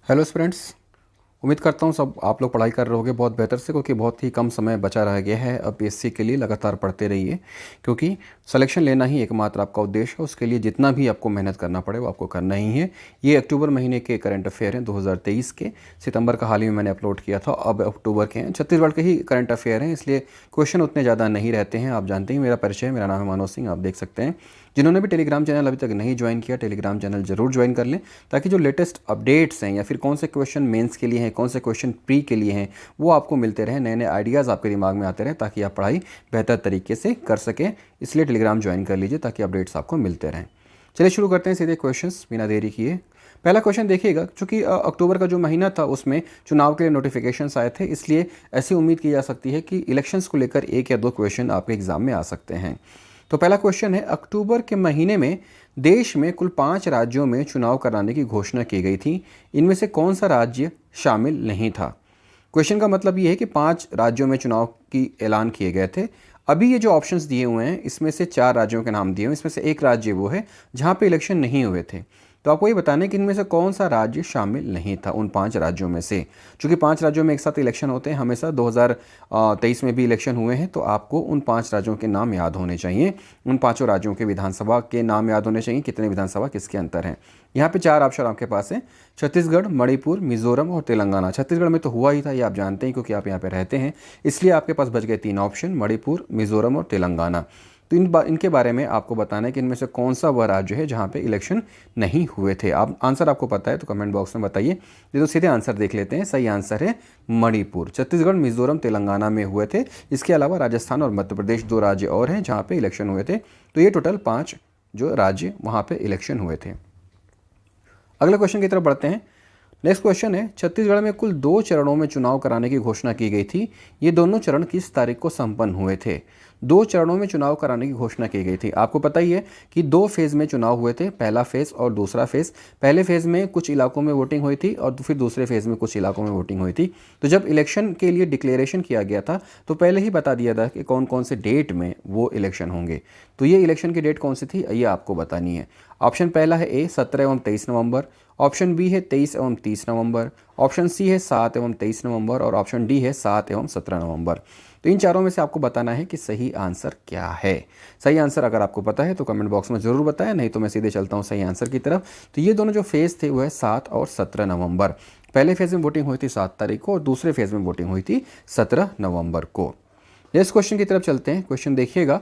Hello friends. उम्मीद करता हूँ सब आप लोग पढ़ाई कर रहे होगे बहुत बेहतर से, क्योंकि बहुत ही कम समय बचा रह गया है। अब पीएससी के लिए लगातार पढ़ते रहिए, क्योंकि सिलेक्शन लेना ही एकमात्र आपका उद्देश्य है। उसके लिए जितना भी आपको मेहनत करना पड़े वो आपको करना ही है। ये अक्टूबर महीने के करंट अफेयर हैं 2023 के। सितंबर का हाल ही में मैंने अपलोड किया था, अब अक्टूबर के हैं। छत्तीसगढ़ के ही करंट अफेयर हैं, इसलिए क्वेश्चन उतने ज़्यादा नहीं रहते हैं। आप जानते हैं मेरा परिचय, मेरा नाम है मनोज सिंह, आप देख सकते हैं। जिन्होंने भी टेलीग्राम चैनल अभी तक नहीं ज्वाइन किया, टेलीग्राम चैनल जरूर ज्वाइन कर लें, ताकि जो लेटेस्ट अपडेट्स हैं या फिर कौन से क्वेश्चन मेंस के लिए हैं, कौन से क्वेश्चन प्री के लिए हैं, वो आपको मिलते रहें। नए नए आइडियाज़ आपके दिमाग में आते रहें, ताकि आप पढ़ाई बेहतर तरीके से कर सकें। इसलिए टेलीग्राम ज्वाइन कर लीजिए, ताकि अपडेट्स आपको मिलते रहें। चलिए शुरू करते हैं सीधे क्वेश्चंस बिना देरी किए। पहला क्वेश्चन देखिएगा, चूंकि अक्टूबर का जो महीना था उसमें चुनाव के लिए नोटिफिकेशंस आए थे, इसलिए ऐसी उम्मीद की जा सकती है कि इलेक्शंस को लेकर एक या दो क्वेश्चन आपके एग्जाम में आ सकते हैं। तो पहला क्वेश्चन है, अक्टूबर के महीने में देश में कुल 5 राज्यों में चुनाव कराने की घोषणा की गई थी। इनमें से कौन सा राज्य शामिल नहीं था? क्वेश्चन का मतलब ये है कि 5 राज्यों में चुनाव की ऐलान किए गए थे। अभी ये जो ऑप्शंस दिए हुए हैं, इसमें से 4 राज्यों के नाम दिए हुए हैं। इसमें से एक राज्य वो है जहाँ पे इलेक्शन नहीं हुए थे। तो आपको ये बताना है कि इनमें से कौन सा राज्य शामिल नहीं था उन 5 राज्यों में से। चूंकि 5 राज्यों में एक साथ इलेक्शन होते हैं हमेशा, 2023 में भी इलेक्शन हुए हैं, तो आपको उन 5 राज्यों के नाम याद होने चाहिए। उन पाँचों राज्यों के विधानसभा के नाम याद होने चाहिए, कितने विधानसभा किसके अंतर हैं। यहाँ पे 4 ऑप्शन आपके पास हैं: छत्तीसगढ़, मणिपुर, मिजोरम और तेलंगाना। छत्तीसगढ़ में तो हुआ ही था, ये आप जानते हैं क्योंकि आप यहाँ पे रहते हैं, इसलिए आपके पास बच गए 3 ऑप्शन: मणिपुर, मिजोरम और तेलंगाना। तो इनके बारे में आपको बताना है कि इनमें से कौन सा वह राज्य है जहाँ पे इलेक्शन नहीं हुए थे। आप आंसर आपको पता है तो कमेंट बॉक्स में बताइए। ये तो सीधे आंसर देख लेते हैं। सही आंसर है मणिपुर। छत्तीसगढ़, मिजोरम, तेलंगाना में हुए थे। इसके अलावा राजस्थान और मध्य प्रदेश 2 राज्य और हैं जहाँ पे इलेक्शन हुए थे। तो ये टोटल 5 जो राज्य वहाँ पे इलेक्शन हुए थे। अगले क्वेश्चन की तरफ बढ़ते हैं। नेक्स्ट क्वेश्चन है, छत्तीसगढ़ में कुल 2 चरणों में चुनाव कराने की घोषणा की गई थी। ये दोनों चरण किस तारीख को संपन्न हुए थे? 2 चरणों में चुनाव कराने की घोषणा की गई थी। आपको पता ही है कि 2 फेज़ में चुनाव हुए थे, पहला फेज़ और दूसरा फेज़। पहले फेज़ में कुछ इलाकों में वोटिंग हुई थी और फिर दूसरे फेज़ में कुछ इलाकों में वोटिंग हुई थी। तो जब इलेक्शन के लिए डिक्लेरेशन किया गया था तो पहले ही बता दिया था कि कौन कौन से डेट में वो इलेक्शन होंगे। तो ये इलेक्शन की डेट कौन सी थी, ये आपको बतानी है। ऑप्शन पहला है ए 17 एवं 23 नवंबर, ऑप्शन बी है 23 एवं 30 नवंबर, ऑप्शन सी है 7 एवं 23 नवंबर और ऑप्शन डी है 7 एवं 17 नवंबर। तो इन चारों में से आपको बताना है कि सही आंसर क्या है। सही आंसर अगर आपको पता है तो कमेंट बॉक्स में ज़रूर बताएं, नहीं तो मैं सीधे चलता हूं सही आंसर की तरफ। तो ये दोनों जो फेज़ थे वो है 7 और 17 नवंबर। पहले फेज़ में वोटिंग हुई थी 7 तारीख को और दूसरे फेज़ में वोटिंग हुई थी 17 नवंबर को। नेक्स्ट क्वेश्चन की तरफ चलते हैं। क्वेश्चन देखिएगा,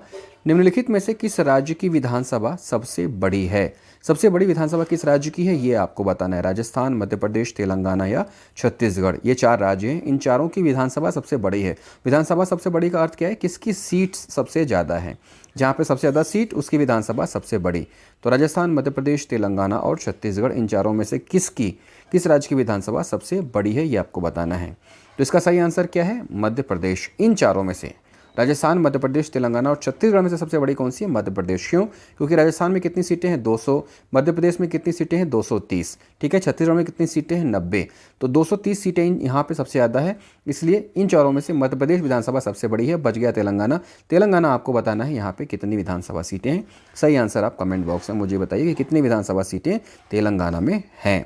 निम्नलिखित में से किस राज्य की विधानसभा सबसे बड़ी है? सबसे बड़ी विधानसभा किस राज्य की है ये आपको बताना है। राजस्थान, मध्य प्रदेश, तेलंगाना या छत्तीसगढ़, ये 4 राज्य हैं। इन चारों की विधानसभा सबसे बड़ी है। विधानसभा सबसे बड़ी का अर्थ क्या है? किसकी सीट सबसे ज़्यादा है। जहाँ पे सबसे ज़्यादा सीट उसकी विधानसभा सबसे बड़ी। तो राजस्थान, मध्य प्रदेश, तेलंगाना और छत्तीसगढ़, इन चारों में से किस राज्य की विधानसभा सबसे बड़ी है ये आपको बताना है। तो इसका सही आंसर क्या है? मध्य प्रदेश। इन चारों में से राजस्थान, मध्य प्रदेश, तेलंगाना और छत्तीसगढ़ में से सबसे बड़ी कौन सी है? मध्य प्रदेश। क्यों? क्योंकि राजस्थान में कितनी सीटें हैं? 200। मध्य प्रदेश में कितनी सीटें हैं? 230। ठीक है। छत्तीसगढ़ में कितनी सीटें हैं? 90। तो 230 सीटें यहाँ पे सबसे ज़्यादा है, इसलिए इन चारों में से मध्य प्रदेश विधानसभा सबसे बड़ी है। बच गया तेलंगाना। तेलंगाना आपको बताना है यहाँ पे कितनी विधानसभा सीटें हैं। सही आंसर आप कमेंट बॉक्स में मुझे बताइए कि कितनी विधानसभा सीटें तेलंगाना में हैं।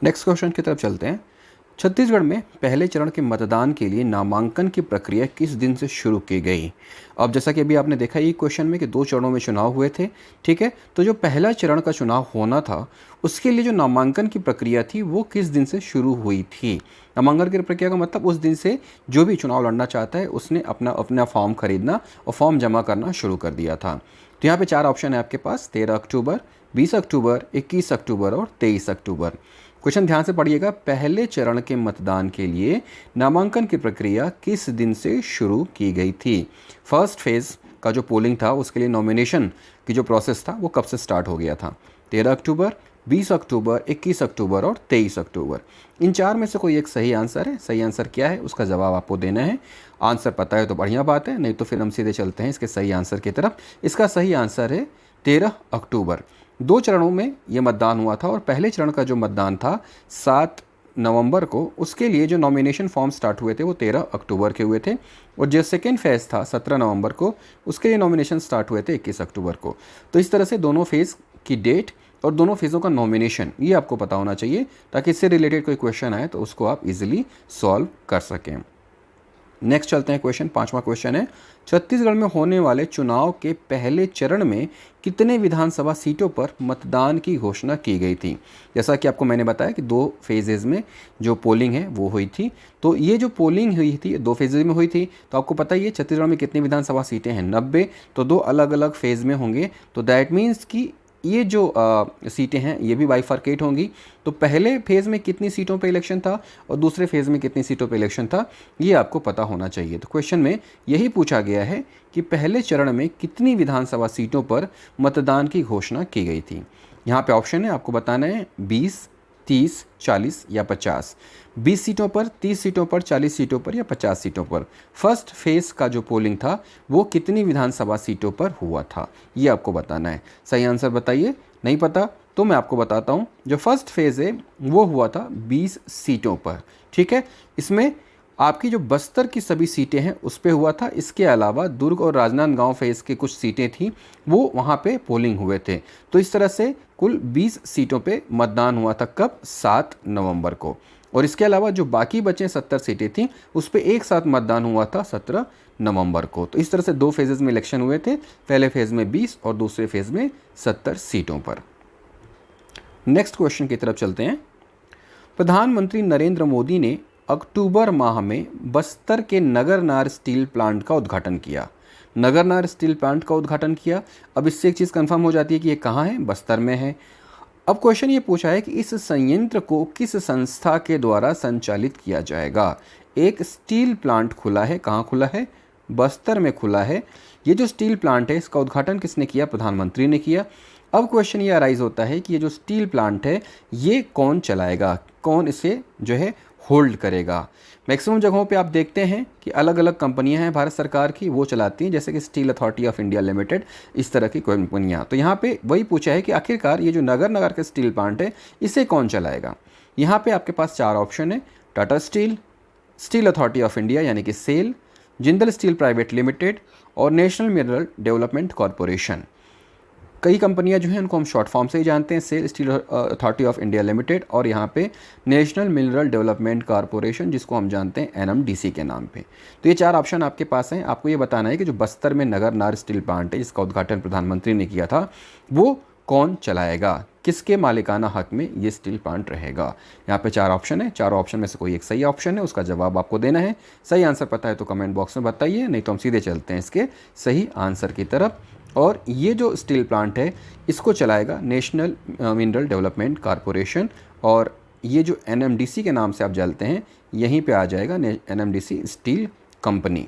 नेक्स्ट क्वेश्चन की तरफ चलते हैं। छत्तीसगढ़ में पहले चरण के मतदान के लिए नामांकन की प्रक्रिया किस दिन से शुरू की गई? अब जैसा कि अभी आपने देखा ये क्वेश्चन में कि 2 चरणों में चुनाव हुए थे। ठीक है। तो जो पहला चरण का चुनाव होना था उसके लिए जो नामांकन की प्रक्रिया थी वो किस दिन से शुरू हुई थी? नामांकन की प्रक्रिया का मतलब उस दिन से जो भी चुनाव लड़ना चाहता है उसने अपना अपना फॉर्म खरीदना और फॉर्म जमा करना शुरू कर दिया था। तो यहाँ पे 4 ऑप्शन है आपके पास: 13 अक्टूबर, 20 अक्टूबर, 21 अक्टूबर और 23 अक्टूबर। क्वेश्चन ध्यान से पढ़िएगा। पहले चरण के मतदान के लिए नामांकन की प्रक्रिया किस दिन से शुरू की गई थी? फर्स्ट फेज़ का जो पोलिंग था उसके लिए नॉमिनेशन की जो प्रोसेस था वो कब से स्टार्ट हो गया था? 13 अक्टूबर, 20 अक्टूबर, 21 अक्टूबर और 23 अक्टूबर। इन 4 में से कोई एक सही आंसर है। सही आंसर क्या है उसका जवाब आपको देना है। आंसर पता है तो बढ़िया बात है, नहीं तो फिर हम सीधे चलते हैं इसके सही आंसर की तरफ। इसका सही आंसर है 13 अक्टूबर। 2 चरणों में ये मतदान हुआ था और पहले चरण का जो मतदान था 7 नवंबर को, उसके लिए जो नॉमिनेशन फॉर्म स्टार्ट हुए थे वो 13 अक्टूबर के हुए थे। और जो सेकेंड फेज़ था 17 नवंबर को, उसके लिए नॉमिनेशन स्टार्ट हुए थे 21 अक्टूबर को। तो इस तरह से दोनों फेज़ की डेट और दोनों फेज़ों का नॉमिनेशन, ये आपको पता होना चाहिए ताकि इससे रिलेटेड कोई क्वेश्चन आए तो उसको आप इजीली सॉल्व कर सकें। नेक्स्ट चलते हैं क्वेश्चन, 5वां क्वेश्चन है, छत्तीसगढ़ में होने वाले चुनाव के पहले चरण में कितने विधानसभा सीटों पर मतदान की घोषणा की गई थी। जैसा कि आपको मैंने बताया कि 2 फेजेज़ में जो पोलिंग है वो हुई थी। तो ये जो पोलिंग हुई थी 2 फेजेज़ में हुई थी, तो आपको पता ही है छत्तीसगढ़ में कितनी विधानसभा सीटें हैं, 90। तो 2 अलग अलग फेज़ में होंगे, तो दैट मीन्स कि ये जो सीटें हैं ये भी बाइफर्केट होंगी। तो पहले फेज़ में कितनी सीटों पे इलेक्शन था और दूसरे फेज़ में कितनी सीटों पे इलेक्शन था, ये आपको पता होना चाहिए। तो क्वेश्चन में यही पूछा गया है कि पहले चरण में कितनी विधानसभा सीटों पर मतदान की घोषणा की गई थी। यहाँ पे ऑप्शन है, आपको बताना है 20, 30, 40 या 50। 20 सीटों पर, 30 सीटों पर, 40 सीटों पर या 50 सीटों पर। फर्स्ट फेज़ का जो पोलिंग था वो कितनी विधानसभा सीटों पर हुआ था, ये आपको बताना है। सही आंसर बताइए। नहीं पता तो मैं आपको बताता हूँ। जो फर्स्ट फेज़ है वो हुआ था 20 सीटों पर, ठीक है। इसमें आपकी जो बस्तर की सभी सीटें हैं उस पे हुआ था। इसके अलावा दुर्ग और राजनांदगांव फेज़ की कुछ सीटें थी, वो वहाँ पे पोलिंग हुए थे। तो इस तरह से कुल 20 सीटों पे मतदान हुआ था। कब? 7 नवंबर को। और इसके अलावा जो बाकी बचे 70 सीटें थी उस पे एक साथ मतदान हुआ था 17 नवंबर को। तो इस तरह से 2 फेजेज़ में इलेक्शन हुए थे, पहले फेज़ में 20 और दूसरे फेज़ में 70 सीटों पर। नेक्स्ट क्वेश्चन की तरफ चलते हैं। प्रधानमंत्री नरेंद्र मोदी ने अक्टूबर माह में बस्तर के नगरनार स्टील प्लांट का उद्घाटन किया। नगरनार स्टील प्लांट का उद्घाटन किया। अब इससे एक चीज़ कंफर्म हो जाती है कि ये कहाँ है, बस्तर में है। अब क्वेश्चन ये पूछा है कि इस संयंत्र को किस संस्था के द्वारा संचालित किया जाएगा। एक स्टील प्लांट खुला है, कहाँ खुला है? बस्तर में खुला है। ये जो स्टील प्लांट है इसका उद्घाटन किसने किया? प्रधानमंत्री ने किया। अब क्वेश्चन ये अराइज होता है कि ये जो स्टील प्लांट है ये कौन चलाएगा, कौन इसे जो है होल्ड करेगा। मैक्सिमम जगहों पे आप देखते हैं कि अलग अलग कंपनियां हैं भारत सरकार की, वो चलाती हैं, जैसे कि steel authority of India limited, इस तरह की कंपनियां। तो यहाँ पे वही पूछा है कि आखिरकार ये जो नगर का स्टील प्लांट है इसे कौन चलाएगा। यहाँ पे आपके पास 4 ऑप्शन है, Tata steel, steel authority of India यानी कि SAIL, Jindal steel private limited और नेशनल मिनरल डेवलपमेंट कॉरपोरेशन। कई कंपनियां जो हैं उनको हम शॉर्ट फॉर्म से ही जानते हैं, SAIL, steel authority of India limited और यहाँ पे नेशनल मिनरल डेवलपमेंट कॉरपोरेशन, जिसको हम जानते हैं एनएमडीसी के नाम पे। तो ये 4 ऑप्शन आपके पास हैं। आपको ये बताना है कि जो बस्तर में नगरनार स्टील प्लांट है जिसका उद्घाटन प्रधानमंत्री ने किया था वो कौन चलाएगा, किसके मालिकाना हक में ये स्टील प्लांट रहेगा। यहाँ पे 4 ऑप्शन है, 4 ऑप्शन में से कोई एक सही ऑप्शन है, उसका जवाब आपको देना है। सही आंसर पता है तो कमेंट बॉक्स में बताइए, नहीं तो हम सीधे चलते हैं इसके सही आंसर की तरफ। और ये जो स्टील प्लांट है इसको चलाएगा नेशनल मिनरल डेवलपमेंट कॉरपोरेशन, और ये जो एनएमडीसी के नाम से आप जानते हैं यहीं पे आ जाएगा एनएमडीसी स्टील कंपनी।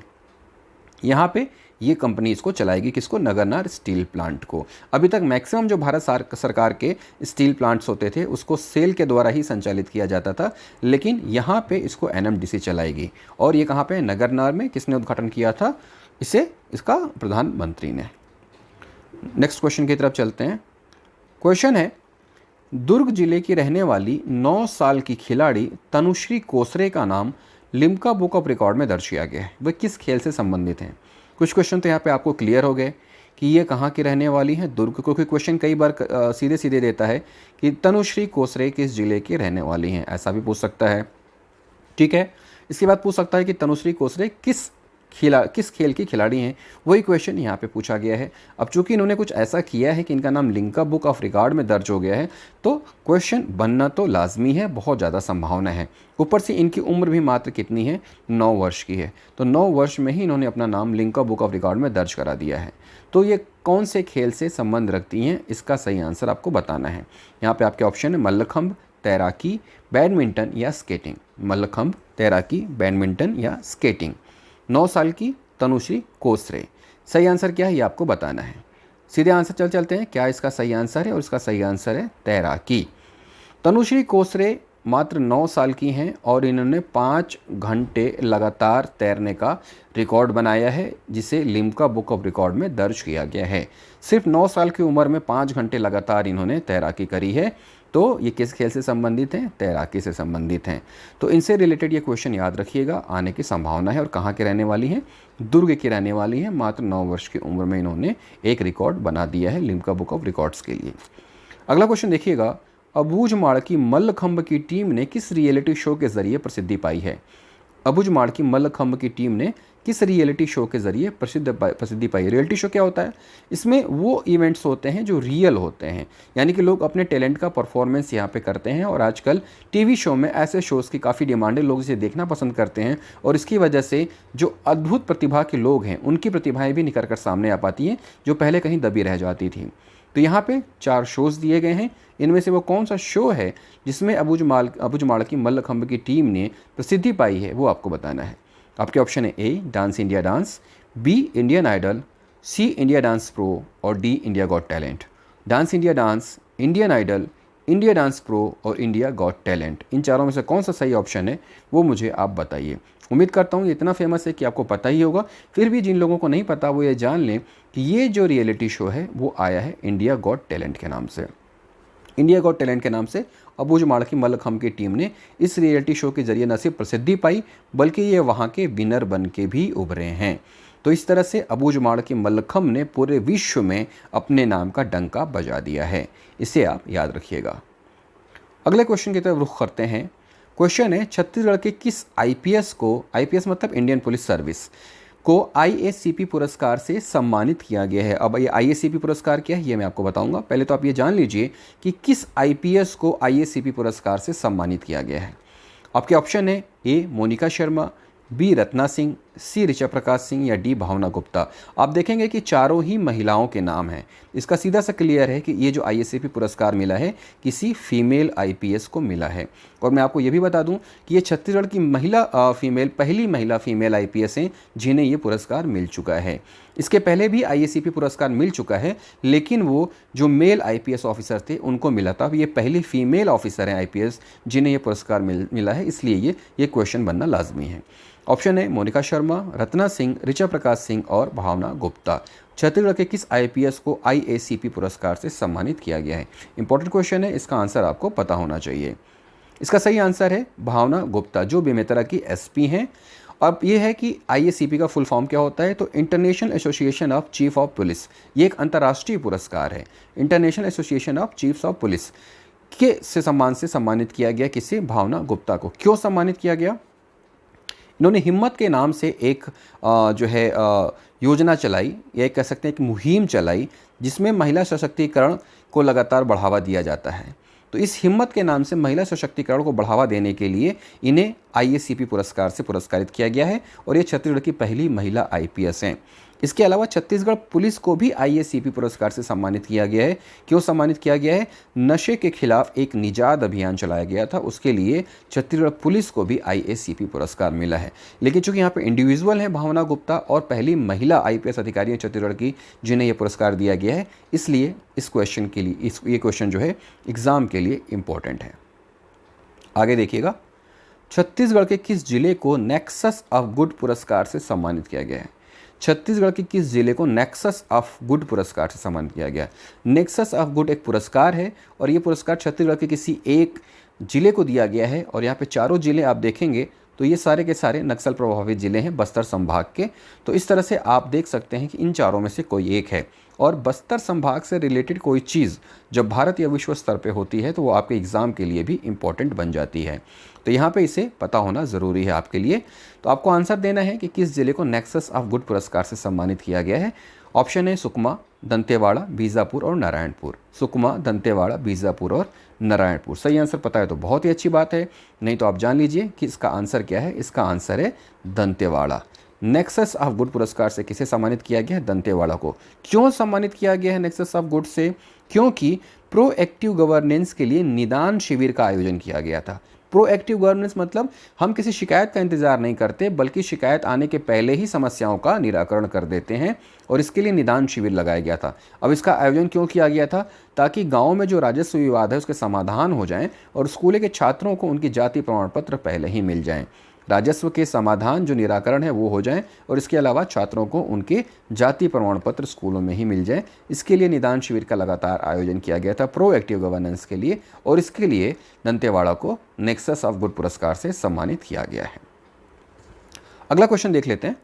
यहाँ पे ये कंपनी इसको चलाएगी, किसको? नगरनार स्टील प्लांट को। अभी तक मैक्सिमम जो भारत सरकार के स्टील प्लांट्स होते थे उसको सेल के द्वारा ही संचालित किया जाता था, लेकिन यहाँ पे इसको एनएमडीसी चलाएगी। और ये कहाँ पे? नगरनार में। किसने उद्घाटन किया था इसे? इसका प्रधानमंत्री ने। नेक्स्ट क्वेश्चन की तरफ चलते हैं। क्वेश्चन है, दुर्ग जिले की रहने वाली 9 साल की खिलाड़ी तनुश्री कोसरे का नाम लिम्का बुक ऑफ रिकॉर्ड में दर्ज किया गया है। वह किस खेल से संबंधित हैं? कुछ क्वेश्चन तो यहाँ पे आपको क्लियर हो गए कि ये कहाँ की रहने वाली हैं, दुर्ग। क्योंकि क्वेश्चन कई बार सीधे सीधे देता है कि तनुश्री कोसरे किस जिले की रहने वाली हैं, ऐसा भी पूछ सकता है, ठीक है। इसके बाद पूछ सकता है कि तनुश्री कोसरे किस खेल की खिलाड़ी हैं, वही क्वेश्चन यहाँ पे पूछा गया है। अब चूंकि इन्होंने कुछ ऐसा किया है कि इनका नाम लिम्का बुक ऑफ रिकॉर्ड में दर्ज हो गया है, तो क्वेश्चन बनना तो लाजमी है, बहुत ज़्यादा संभावना है। ऊपर से इनकी उम्र भी मात्र कितनी है? 9 वर्ष की है। तो 9 वर्ष में ही इन्होंने अपना नाम लिम्का बुक ऑफ रिकॉर्ड में दर्ज करा दिया है। तो ये कौन से खेल से संबंध रखती हैं, इसका सही आंसर आपको बताना है। यहाँ पर आपके ऑप्शन है मल्लखंब, तैराकी, बैडमिंटन या स्केटिंग। मल्लखंब, तैराकी, बैडमिंटन या स्केटिंग। 9 साल की तनुश्री कोसरे। सही आंसर क्या है ये आपको बताना है। सीधे आंसर चलते हैं, क्या इसका सही आंसर है? और इसका सही आंसर है तैराकी। तनुश्री कोसरे मात्र 9 साल की हैं और इन्होंने 5 घंटे लगातार तैरने का रिकॉर्ड बनाया है, जिसे लिम्का बुक ऑफ रिकॉर्ड में दर्ज किया गया है। सिर्फ 9 साल की उम्र में 5 घंटे लगातार इन्होंने तैराकी करी है। तो ये किस खेल से संबंधित हैं? तैराकी से संबंधित हैं। तो इनसे रिलेटेड ये क्वेश्चन याद रखिएगा, आने की संभावना है। और कहाँ के रहने वाली हैं? दुर्ग की रहने वाली हैं। मात्र 9 वर्ष की उम्र में इन्होंने एक रिकॉर्ड बना दिया है लिम्का बुक ऑफ रिकॉर्ड्स के लिए। अगला क्वेश्चन देखिएगा, अबूझमाड़ की मल्लखंब की टीम ने किस रियलिटी शो के जरिए प्रसिद्धि पाई है? अबूझमाड़ की मल्लखंब की टीम ने किस रियलिटी शो के जरिए प्रसिद्धि पाई? रियलिटी शो क्या होता है? इसमें वो इवेंट्स होते हैं जो रियल होते हैं, यानी कि लोग अपने टैलेंट का परफॉर्मेंस यहाँ पे करते हैं। और आजकल टीवी शो में ऐसे शोज़ की काफ़ी डिमांड है, लोग इसे देखना पसंद करते हैं और इसकी वजह से जो अद्भुत प्रतिभा के लोग हैं उनकी प्रतिभाएं भी निखर कर सामने आ पाती हैं, जो पहले कहीं दबी रह जाती थी। तो यहाँ पे 4 शोज़ दिए गए हैं, इनमें से वो कौन सा शो है जिसमें अबूझमाड़ की मल्लखंब की टीम ने प्रसिद्धि पाई है, वो आपको बताना है। आपके ऑप्शन है A Dance India Dance, B Indian Idol, C India Dance Pro और D India Got Talent. Dance India Dance, Indian Idol, India Dance Pro और इंडिया गॉट टैलेंट, इन चारों में से कौन सा सही ऑप्शन है वो मुझे आप बताइए। उम्मीद करता हूँ ये इतना फेमस है कि आपको पता ही होगा, फिर भी जिन लोगों को नहीं पता वो ये जान लें कि ये जो रियलिटी शो है वो आया है इंडिया गॉट टैलेंट के नाम से। इंडिया गॉट टैलेंट के नाम से अबूझमाड़ की मल्लखंब की टीम ने इस रियलिटी शो के जरिए न सिर्फ प्रसिद्धि पाई बल्कि ये वहाँ के विनर बन के भी उभरे हैं। तो इस तरह से अबूझमाड़ की मल्लखंब ने पूरे विश्व में अपने नाम का डंका बजा दिया है, इसे आप याद रखिएगा। अगले क्वेश्चन की तरफ रुख करते हैं। क्वेश्चन है, छत्तीसगढ़ के किस आईपीएस को, आईपीएस मतलब इंडियन पुलिस सर्विस, को आईएसीपी पुरस्कार से सम्मानित किया गया है? अब ये आईएसीपी पुरस्कार क्या है ये मैं आपको बताऊंगा, पहले तो आप ये जान लीजिए कि किस आईपीएस को आईएसीपी पुरस्कार से सम्मानित किया गया है। आपके ऑप्शन है ए मोनिका शर्मा, बी रत्ना सिंह, सी ऋचा प्रकाश सिंह या डी भावना गुप्ता। आप देखेंगे कि चारों ही महिलाओं के नाम हैं। इसका सीधा सा क्लियर है कि ये जो आईएसीपी पुरस्कार मिला है किसी फीमेल आईपीएस को मिला है। और मैं आपको ये भी बता दूं कि ये छत्तीसगढ़ की पहली महिला फीमेल आईपीएस हैं जिन्हें ये पुरस्कार मिल चुका है। इसके पहले भी आईएसीपी पुरस्कार मिल चुका है, लेकिन वो जो मेल आईपीएस ऑफिसर थे उनको मिला था। ये पहली फीमेल ऑफिसर हैं आईपीएस जिन्हें ये पुरस्कार मिला है, इसलिए ये क्वेश्चन बनना लाजमी है। ऑप्शन है मोनिका शर्मा, रत्ना सिंह, ऋचा प्रकाश सिंह और भावना गुप्ता। छत्तीसगढ़ के किस आईपीएस को आईएसीपी पुरस्कार से सम्मानित किया गया है? इंपॉर्टेंट क्वेश्चन है, इसका आंसर आपको पता होना चाहिए। इसका सही आंसर है भावना गुप्ता, जो बेमेतरा की एसपी हैं। अब ये है कि आईएसीपी का फुल फॉर्म क्या होता है, तो international association of chief of police. ये एक अंतर्राष्ट्रीय पुरस्कार है। International association of chiefs of police के सम्मान से सम्मानित किया गया किसे? भावना गुप्ता को। क्यों सम्मानित किया गया? इन्होंने हिम्मत के नाम से एक योजना चलाई, या कह सकते हैं एक मुहिम चलाई, जिसमें महिला सशक्तिकरण को लगातार बढ़ावा दिया जाता है। तो इस हिम्मत के नाम से महिला सशक्तिकरण को बढ़ावा देने के लिए इन्हें आईएसीपी पुरस्कार से पुरस्कारित किया गया है और ये छत्तीसगढ़ की पहली महिला आईपीएस हैं। इसके अलावा छत्तीसगढ़ पुलिस को भी आईएसीपी पुरस्कार से सम्मानित किया गया है। क्यों सम्मानित किया गया है? नशे के खिलाफ एक निजात अभियान चलाया गया था, उसके लिए छत्तीसगढ़ पुलिस को भी आईएसीपी पुरस्कार मिला है। लेकिन चूंकि यहाँ पे इंडिविजुअल हैं भावना गुप्ता और पहली महिला आईपीएस अधिकारी हैं छत्तीसगढ़ की जिन्हें यह पुरस्कार दिया गया है, इसलिए इस क्वेश्चन के लिए ये क्वेश्चन जो है एग्जाम के लिए इम्पोर्टेंट है। आगे देखिएगा, छत्तीसगढ़ के किस जिले को नेक्सस ऑफ गुड पुरस्कार से सम्मानित किया गया है? छत्तीसगढ़ के किस जिले को नेक्सस ऑफ गुड पुरस्कार से सम्मानित किया गया? नेक्सस ऑफ गुड एक पुरस्कार है और ये पुरस्कार छत्तीसगढ़ के किसी एक जिले को दिया गया है। और यहाँ पे चारों जिले आप देखेंगे तो ये सारे के सारे नक्सल प्रभावित जिले हैं बस्तर संभाग के। तो इस तरह से आप देख सकते हैं कि इन चारों में से कोई एक है। और बस्तर संभाग से रिलेटेड कोई चीज़ जब भारत या विश्व स्तर पे होती है तो वो आपके एग्ज़ाम के लिए भी इम्पॉर्टेंट बन जाती है। तो यहाँ पे इसे पता होना ज़रूरी है आपके लिए। तो आपको आंसर देना है कि किस जिले को नेक्सस ऑफ गुड पुरस्कार से सम्मानित किया गया है। ऑप्शन है सुकमा, दंतेवाड़ा, बीजापुर और नारायणपुर। सुकमा, दंतेवाड़ा, बीजापुर और नारायणपुर। सही आंसर पता है तो बहुत ही अच्छी बात है, नहीं तो आप जान लीजिए कि इसका आंसर क्या है। इसका आंसर है दंतेवाड़ा। नेक्सस ऑफ गुड पुरस्कार से किसे सम्मानित किया गया है? दंतेवाड़ा को। क्यों सम्मानित किया गया है नेक्सस ऑफ गुड से? क्योंकि प्रोएक्टिव गवर्नेंस के लिए निदान शिविर का आयोजन किया गया था। प्रोएक्टिव गवर्नेंस मतलब हम किसी शिकायत का इंतजार नहीं करते बल्कि शिकायत आने के पहले ही समस्याओं का निराकरण कर देते हैं, और इसके लिए निदान शिविर लगाया गया था। अब इसका आयोजन क्यों किया गया था? ताकि गांव में जो राजस्व विवाद है उसके समाधान हो जाएं और स्कूल के छात्रों को उनकी जाति प्रमाण पत्र पहले ही मिल जाएं। राजस्व के समाधान जो निराकरण है वो हो जाए और इसके अलावा छात्रों को उनके जाति प्रमाण पत्र स्कूलों में ही मिल जाए। इसके लिए निदान शिविर का लगातार आयोजन किया गया था प्रोएक्टिव गवर्नेंस के लिए, और इसके लिए दंतेवाड़ा को नेक्सस ऑफ गुड पुरस्कार से सम्मानित किया गया है। अगला क्वेश्चन देख लेते हैं।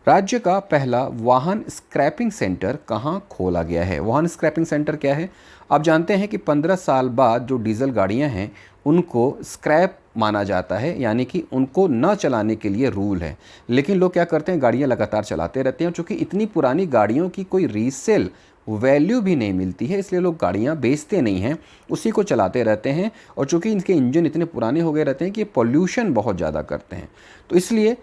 राज्य का पहला वाहन स्क्रैपिंग सेंटर कहाँ खोला गया है? वाहन स्क्रैपिंग सेंटर क्या है? आप जानते हैं कि 15 साल बाद जो डीजल गाड़ियां हैं उनको स्क्रैप माना जाता है, यानी कि उनको न चलाने के लिए रूल है। लेकिन लोग क्या करते हैं, गाड़ियां लगातार चलाते रहते हैं, और चूँकि इतनी पुरानी गाड़ियों की कोई रीसेल वैल्यू भी नहीं मिलती है, इसलिए लोग गाड़ियां बेचते नहीं हैं, उसी को चलाते रहते हैं। और चूँकि इनके इंजन इतने पुराने हो गए रहते हैं कि पॉल्यूशन बहुत ज़्यादा करते हैं, तो इसलिए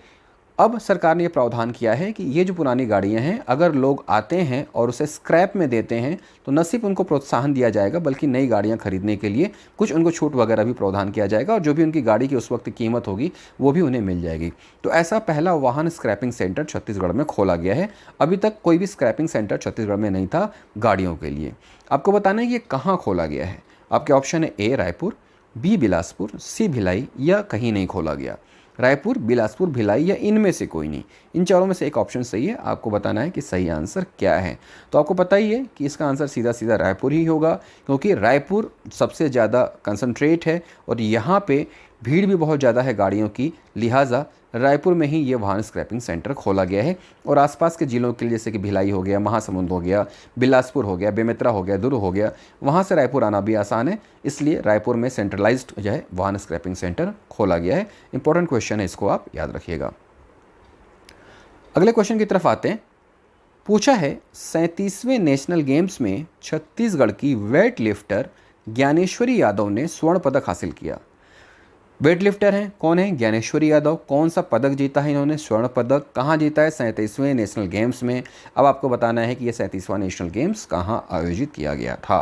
अब सरकार ने ये प्रावधान किया है कि ये जो पुरानी गाड़ियां हैं, अगर लोग आते हैं और उसे स्क्रैप में देते हैं तो न सिर्फ उनको प्रोत्साहन दिया जाएगा, बल्कि नई गाड़ियां खरीदने के लिए कुछ उनको छूट वगैरह भी प्रावधान किया जाएगा, और जो भी उनकी गाड़ी की उस वक्त कीमत होगी वो भी उन्हें मिल जाएगी। तो ऐसा पहला वाहन स्क्रैपिंग सेंटर छत्तीसगढ़ में खोला गया है। अभी तक कोई भी स्क्रैपिंग सेंटर छत्तीसगढ़ में नहीं था गाड़ियों के लिए। आपको बताना है कि ये कहाँ खोला गया है। आपके ऑप्शन है ए रायपुर, बी बिलासपुर, सी भिलाई, या कहीं नहीं खोला गया। रायपुर, बिलासपुर, भिलाई या इनमें से कोई नहीं, इन चारों में से एक ऑप्शन सही है। आपको बताना है कि सही आंसर क्या है। तो आपको पता ही है कि इसका आंसर सीधा सीधा रायपुर ही होगा, क्योंकि रायपुर सबसे ज़्यादा कंसंट्रेट है और यहाँ पे भीड़ भी बहुत ज़्यादा है गाड़ियों की, लिहाजा रायपुर में ही ये वाहन स्क्रैपिंग सेंटर खोला गया है। और आसपास के ज़िलों के लिए, जैसे कि भिलाई हो गया, महासमुंद हो गया, बिलासपुर हो गया, बेमेतरा हो गया, दुर्ग हो गया, वहाँ से रायपुर आना भी आसान है, इसलिए रायपुर में सेंट्रलाइज्ड जो है वाहन स्क्रैपिंग सेंटर खोला गया है। इंपॉर्टेंट क्वेश्चन है, इसको आप याद रखिएगा। अगले क्वेश्चन की तरफ आते हैं। पूछा है 37वें नेशनल गेम्स में छत्तीसगढ़ की वेट लिफ्टर ज्ञानेश्वरी यादव ने स्वर्ण पदक हासिल किया। वेट लिफ्टर हैं, कौन है? ज्ञानेश्वरी यादव। कौन सा पदक जीता है इन्होंने? स्वर्ण पदक। कहाँ जीता है? 37वें नेशनल गेम्स में। अब आपको बताना है कि यह 37वां नेशनल गेम्स कहाँ आयोजित किया गया था।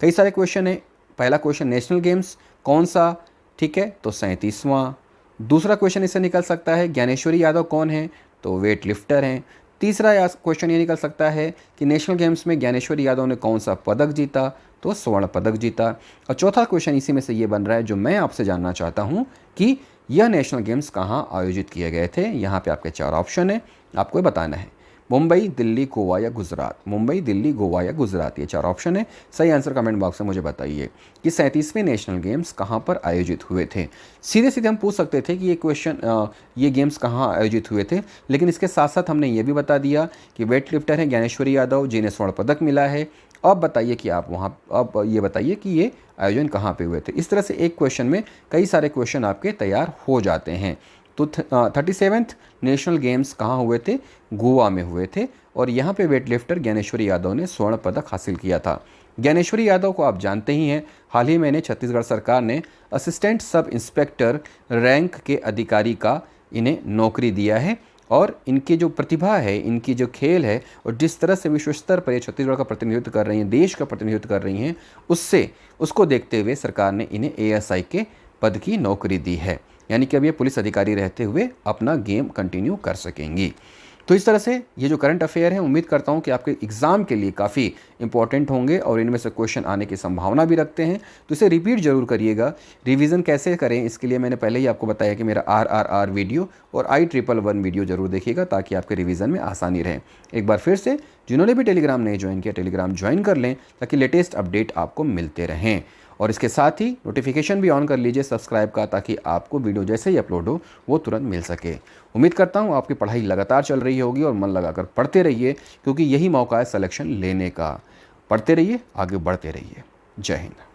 कई सारे क्वेश्चन है। पहला क्वेश्चन नेशनल गेम्स कौन सा, ठीक है, तो 37वां। दूसरा क्वेश्चन इससे निकल सकता है ज्ञानेश्वरी यादव कौन है, तो वेट लिफ्टर हैं। तीसरा क्वेश्चन ये निकल सकता है कि नेशनल गेम्स में ज्ञानेश्वरी यादव ने कौन सा पदक जीता, तो स्वर्ण पदक जीता। और चौथा क्वेश्चन इसी में से ये बन रहा है जो मैं आपसे जानना चाहता हूँ कि यह नेशनल गेम्स कहाँ आयोजित किए गए थे। यहाँ पे आपके 4 ऑप्शन है, आपको बताना है। मुंबई, दिल्ली, गोवा या गुजरात। मुंबई, दिल्ली, गोवा या गुजरात, ये 4 ऑप्शन है। सही आंसर कमेंट बॉक्स में मुझे बताइए कि 37वें नेशनल गेम्स कहाँ पर आयोजित हुए थे। सीधे सीधे हम पूछ सकते थे कि ये गेम्स कहाँ आयोजित हुए थे, लेकिन इसके साथ साथ हमने ये भी बता दिया कि वेट लिफ्टर है ज्ञानेश्वरी यादव, जिन्हें स्वर्ण पदक मिला है। अब बताइए कि आप वहाँ, अब ये बताइए कि ये आयोजन कहाँ पे हुए थे। इस तरह से एक क्वेश्चन में कई सारे क्वेश्चन आपके तैयार हो जाते हैं। तो 37वें नेशनल गेम्स कहाँ हुए थे? गोवा में हुए थे, और यहाँ पे वेट लिफ्टर ज्ञानेश्वरी यादव ने स्वर्ण पदक हासिल किया था। ज्ञानेश्वरी यादव को आप जानते ही हैं, हाल ही में छत्तीसगढ़ सरकार ने असिस्टेंट सब इंस्पेक्टर रैंक के अधिकारी का इन्हें नौकरी दिया है। और इनकी जो प्रतिभा है, इनकी जो खेल है, और जिस तरह से विश्व स्तर पर ये छत्तीसगढ़ का प्रतिनिधित्व कर रही हैं, देश का प्रतिनिधित्व कर रही हैं, उसको देखते हुए सरकार ने इन्हें ASI के पद की नौकरी दी है, यानी कि अब ये पुलिस अधिकारी रहते हुए अपना गेम कंटिन्यू कर सकेंगी। तो इस तरह से ये जो करंट अफेयर है, उम्मीद करता हूँ कि आपके एग्ज़ाम के लिए काफ़ी इंपॉर्टेंट होंगे और इनमें से क्वेश्चन आने की संभावना भी रखते हैं। तो इसे रिपीट जरूर करिएगा। रिवीजन कैसे करें, इसके लिए मैंने पहले ही आपको बताया कि मेरा RRR वीडियो और IRRR वीडियो जरूर देखिएगा, ताकि आपके रिवीजन में आसानी रहे। एक बार फिर से जिन्होंने भी टेलीग्राम नहीं ज्वाइन किया, टेलीग्राम ज्वाइन कर लें, ताकि लेटेस्ट अपडेट आपको मिलते रहें। और इसके साथ ही नोटिफिकेशन भी ऑन कर लीजिए सब्सक्राइब का, ताकि आपको वीडियो जैसे ही अपलोड हो वो तुरंत मिल सके। उम्मीद करता हूँ आपकी पढ़ाई लगातार चल रही होगी, और मन लगाकर पढ़ते रहिए, क्योंकि यही मौका है सिलेक्शन लेने का। पढ़ते रहिए, आगे बढ़ते रहिए। जय हिंद।